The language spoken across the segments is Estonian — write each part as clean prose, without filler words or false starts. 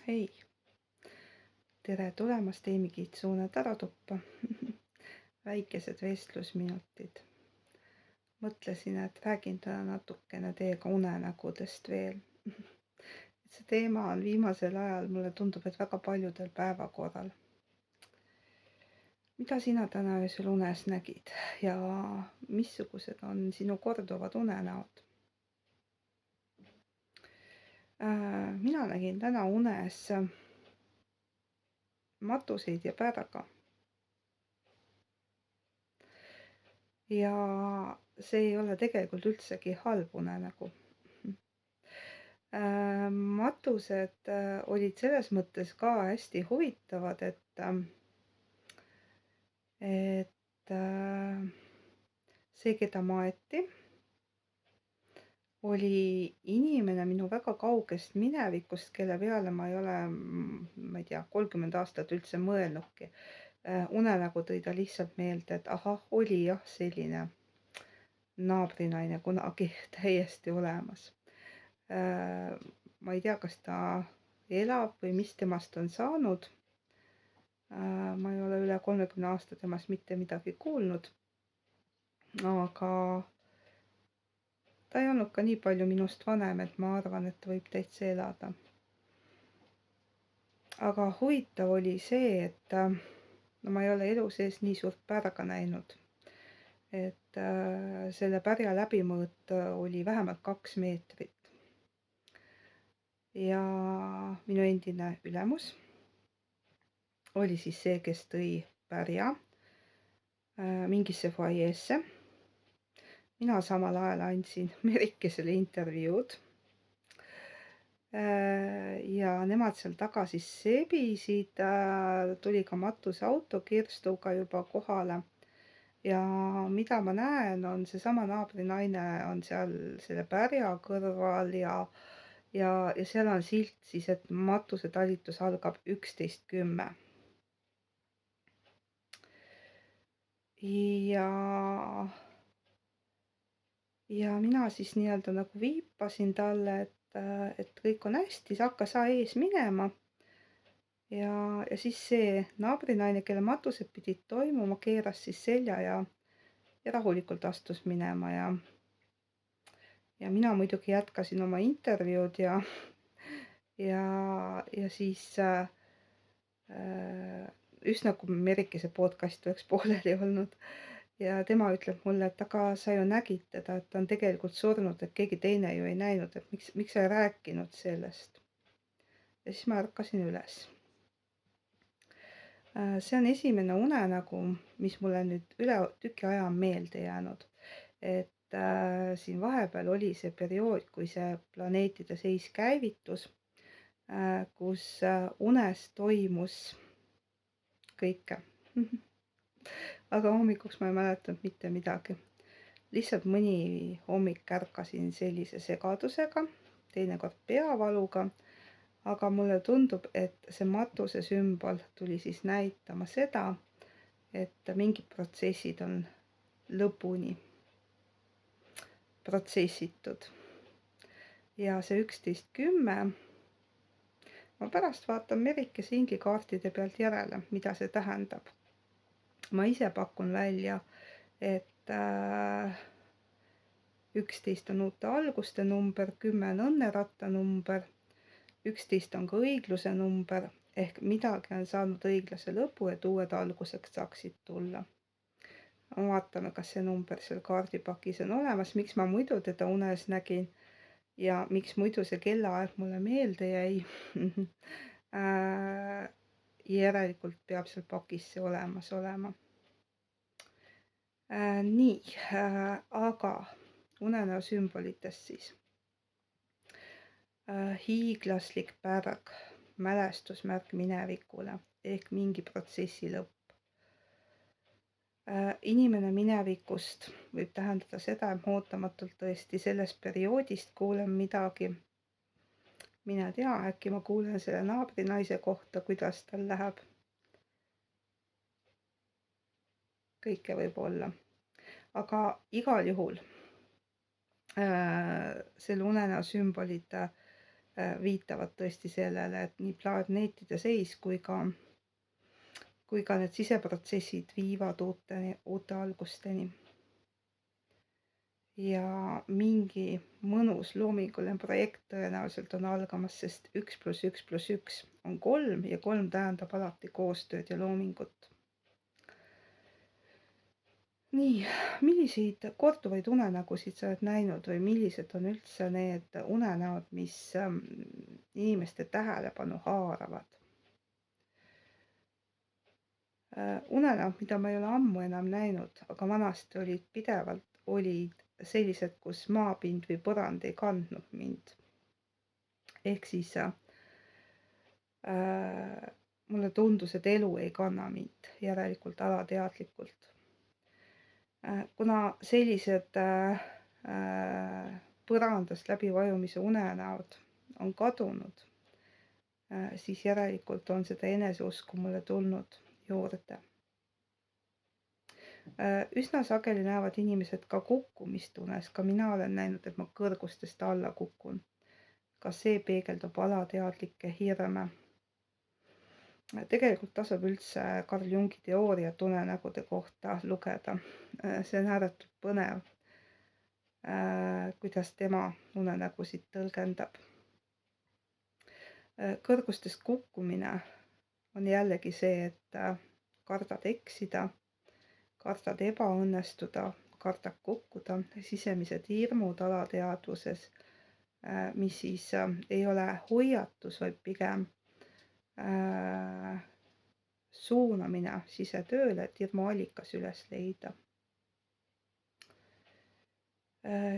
Hei, tere tulemast Eimi Kitsuune taratuppa. Väikesed vestlusminutid. Mõtlesin, et räägin täna natukene teiega unenägudest veel. See teema on viimasel ajal, mulle tundub, et väga paljudel päevakorral. Mida sina täna öösel unes nägid ja missugused on sinu korduvad unenäod? Mina nägin täna unes matuseid ja pärga. Ja see ei ole tegelikult üldsegi halb unenägu. Matused olid selles mõttes ka hästi huvitavad, et see, keda maeti, oli inimene minu väga kaugest minevikust, kelle peale ma ei ole, ma ei tea, 30 aastat üldse mõelnudki. Unenägu tõi ta lihtsalt meelde, et ahah, oli jah selline naabrinaine kunagi täiesti olemas. Ma ei tea, kas ta elab või mis temast on saanud. Ma ei ole üle 30 aasta temast mitte midagi kuulnud, aga ta ei olnud ka nii palju minust vanem, et ma arvan, et ta võib täitsa elada. Aga huvitav oli see, et no ma ei ole elu sees nii suurt pärga näinud. Et selle pärja läbimõõt oli vähemalt 2 meetrit. Ja minu endine ülemus oli siis see, kes tõi pärja mingisse fuajeesse. Mina samal ajal andsin Merikesele intervjuud. Ja nemad seal taga siis sebisid, tuli ka matusauto Kirstuga juba kohale. Ja mida ma näen, on seesama naabrinaine on seal selle pärja kõrval ja seal on silt siis, et matuse talitus algab 11:10. Ja mina siis nii-öelda nagu viipasin talle, et kõik on hästi, sa ees minema. Ja siis see naabrinaine, kelle matused pidid toimuma, keeras siis selja ja rahulikult astus minema ja mina muidugi jätkasin oma intervjuud ja siis üsna kui Merikese podcast oleks pooleli olnud ja tema ütleb mulle, et aga sa ju nägid teda, et ta on tegelikult surnud, et keegi teine ju ei näinud, et miks sa ei rääkinud sellest. Ja siis ma ärkasin üles. See on esimene unenägu, mis mulle nüüd üle tüki aja on meelde jäänud. Et siin vahepeal oli see periood, kui see planeetide seis käivitus, kus unes toimus kõike. Aga hommikuks ma ei mäletanud mitte midagi. Lihtsalt mõni hommik ärkasin sellise segadusega, teinekord peavaluga, aga mulle tundub, et see matuse sümbol tuli siis näitama seda, et mingid protsessid on lõpuni protsessitud. Ja see 11:10, ma pärast vaatan Merikese ingikaartide pealt järele, mida see tähendab. Ma ise pakun välja, et 11 on uute alguste number, 10 on õnneratta number, 11 on ka õigluse number, ehk midagi on saanud õiglase lõpu, et uued algused saaksid tulla. Vaatame, kas see number seal kaardipakis on olemas, miks ma muidu teda unes nägin ja miks muidu see kellaaeg mulle meelde jäi. Järelikult peab seal pakis see olemas olema. Nii, aga unenäo sümbolitest siis. Hiiglaslik pärg, mälestusmärk minevikule ehk mingi protsessi lõpp. Inimene minevikust võib tähendada seda, et ootamatult tõesti sellest perioodist kuulen midagi. Mine tea, äkki ma kuulen selle naabrinaise kohta, kuidas tal läheb. Kõike võib olla. Aga igal juhul selle unenäo sümbolid viitavad tõesti sellele, et nii planeetide seis kui ka need siseprotsessid viivad uute algusteni. Ja mingi mõnus loominguline projekt tõenäoliselt on algamas, sest 1 + 1 + 1 on 3 ja 3 tähendab alati koostööd ja loomingut. Nii, milliseid korduvaid unenägusid sa oled näinud või millised on üldse need unenäod, mis inimeste tähelepanu haaravad? Unenäod, mida ma ei ole ammu enam näinud, aga vanasti olid sellised, kus maapind või põrand ei kandnud mind. Ehk siis mulle tundus, et elu ei kanna mind, järelikult alateadlikult. Kuna sellised põrandast läbivajumise unenäod on kadunud, siis järelikult on seda eneseusku mulle tulnud juurde. Üsna sageli näevad inimesed ka kukkumist unes, ka mina olen näinud, et ma kõrgustest alla kukun. Ka see peegeldub alateadlikke hirme. Tegelikult tasub üldse Carl Jungi teooriat unenägude kohta lugeda. See on ääretult põnev, kuidas tema unenägusid tõlgendab. Kõrgustest kukkumine on jällegi see, et kardad eksida, kardad ebaõnnestuda, kardad kukkuda, sisemised hirmud alateadvuses, mis siis ei ole hoiatus, vaid pigem suunamine sisetööle, et hirmuallikas üles leida.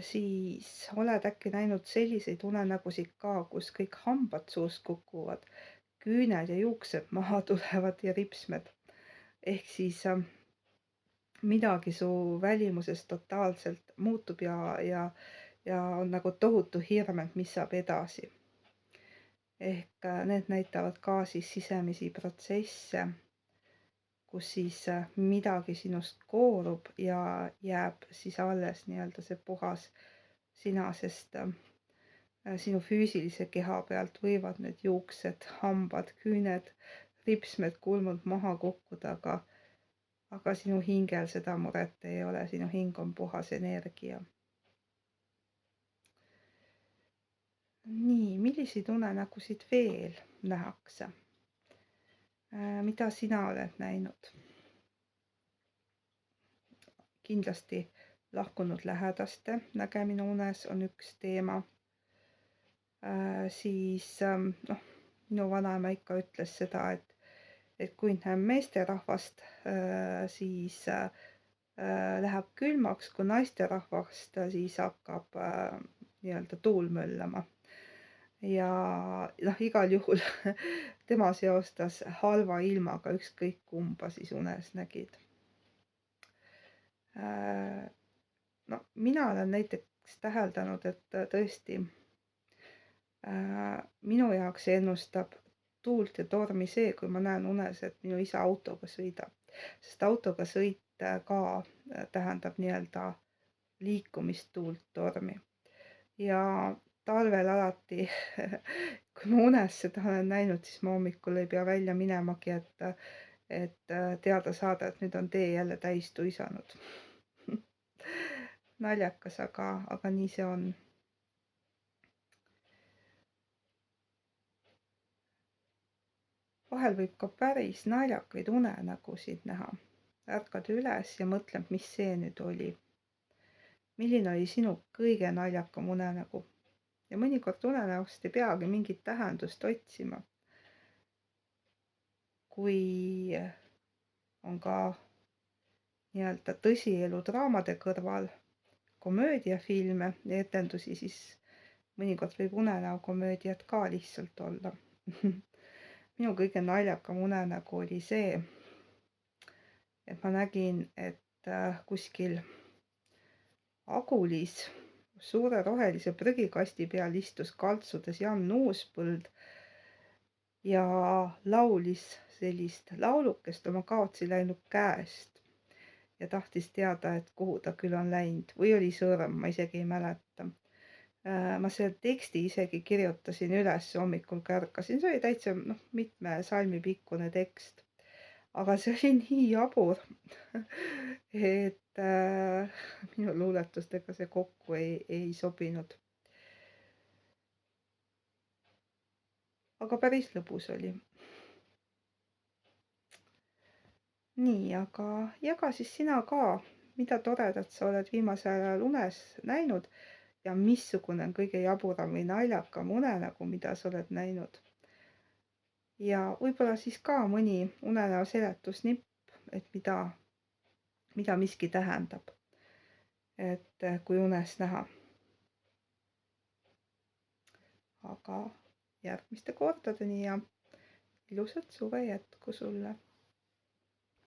Siis oled äkki näinud selliseid unenägusid ka, kus kõik hambad suust kukuvad, küüned ja juuksed maha tulevad ja ripsmed. Ehk siis midagi su välimuses totaalselt muutub ja on nagu tohutu hirm, et mis saab edasi. Ehk need näitavad ka siis sisemisi protsesse, kus siis midagi sinust koorub ja jääb siis alles nii-öelda see puhas sina, sest sinu füüsilise keha pealt võivad need juuksed, hambad, küüned, ripsmed, kulmud maha kukkuda, aga sinu hingel seda muret ei ole, sinu hing on puhas energia. Nii, milliseid unenägusid veel nähakse? Mida sina oled näinud? Kindlasti lahkunud lähedaste nägemine unes on üks teema. Siis minu vanaema ikka ütles seda, et kui näeb meesterahvast, siis läheb külmaks, kui naisterahvast, siis hakkab nii-öelda tuul möllama. Ja igal juhul tema seostas halva ilmaga, ükskõik kumba siis unes nägid. Mina olen näiteks täheldanud, et tõesti minu jaoks ennustab tuult ja tormi see, kui ma näen unes, et minu isa autoga sõidab. Sest autoga sõit ka tähendab nii-öelda liikumist, tuult, tormi. Ja talvel alati, kui ma unes seda olen näinud, siis ma hommikul ei pea välja minemagi, et teada saada, et nüüd on tee jälle täis tuisanud. Naljakas, aga nii see on. Vahel võib ka päris naljakaid unenägusid näha. Ärkad üles ja mõtled, mis see nüüd oli. Milline oli sinu kõige naljakam unenägu? Ja mõnikord unenäost ei peagi mingit tähendust otsima. Kui on ka nii-öelda tõsielu draamade kõrval komöödiafilme ja etendusi, siis mõnikord võib unenäokomöödiat ka lihtsalt olla. Minu kõige naljakam unenägu oli see, et ma nägin, et kuskil Agulis suure rohelise prügikasti peal istus kaltsudes Jan Uuspõld ja laulis sellist laulukest oma kaotsi läinud käest ja tahtis teada, et kuhu ta küll on läinud või oli sõrm, ma isegi ei mäleta. Ma selle teksti isegi kirjutasin üles hommikul, kui ärkasin, see oli täitsa mitme salmi pikkune tekst, aga see oli nii jabur, et minu luuletustega see kokku ei sobinud. aga päris lõbus oli. Nii, aga jaga siis sina ka, mida toredat sa oled viimasel ajal unes näinud ja missugune on kõige jaburam või naljakam unenägu, mida sa oled näinud. Ja võib-olla siis ka mõni unenäo seletusnipp, et mida miski tähendab, et kui unes näha. Aga järgmiste kordadeni ja ilusat suve jätku sulle!